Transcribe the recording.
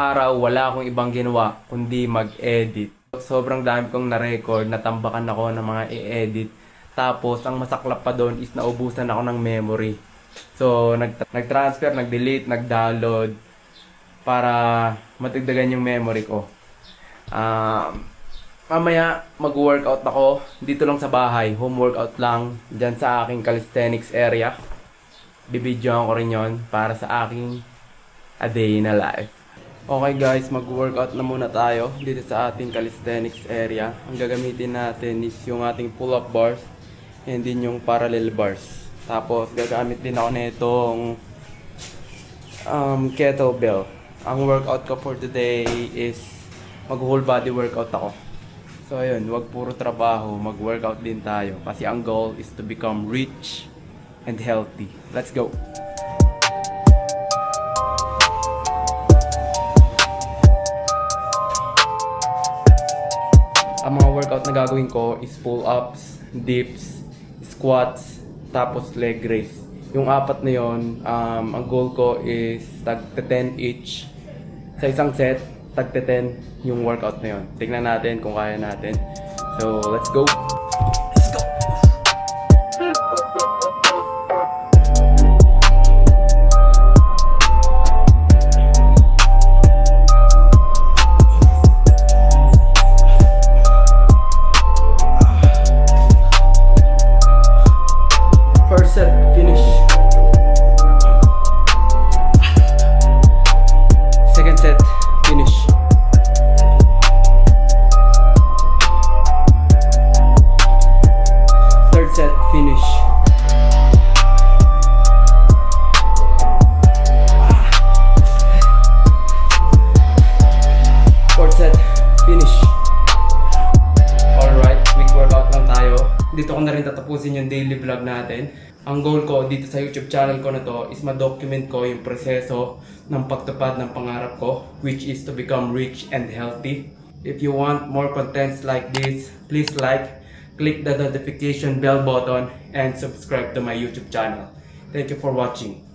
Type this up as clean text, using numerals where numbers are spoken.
araw wala akong ibang ginawa kundi mag-edit. Sobrang dami kong na-record, natambakan ako ng mga i-edit. Tapos ang masaklap pa doon is naubusan ako ng memory. So nag-transfer, nag-delete, nag-download para matigdagan yung memory ko. Mamaya mag-workout ako dito lang sa bahay, home workout lang dyan sa aking calisthenics area. Bibidyoan ko rin yon para sa aking a day na life. Okay guys, mag-workout na muna tayo dito sa ating calisthenics area. Ang gagamitin natin is yung ating pull-up bars and din yung parallel bars. Tapos gagamit din ako nitong kettlebell. Ang workout ko for today is mag-whole body workout ako. So ayun, wag puro trabaho, mag-workout din tayo kasi ang goal is to become rich and healthy. Let's go! Ang mga workout na gagawin ko is pull-ups, dips, squats, tapos leg raise. Yung apat na yon, ang goal ko is tag 10 each. Sa isang set, tag 10 yung workout na yon. Tingnan natin kung kaya natin. So, let's go! Let's go! First set, finish. Second set, finish. Third set, finish. Fourth set, finish. Alright, quick workout lang tayo. Dito ko na rin tatapusin yung daily vlog natin. Ang goal ko dito sa YouTube channel ko na to is ma-document ko yung proseso ng pagtupad ng pangarap ko, which is to become rich and healthy. If you want more contents like this, please like, click the notification bell button, and subscribe to my YouTube channel. Thank you for watching.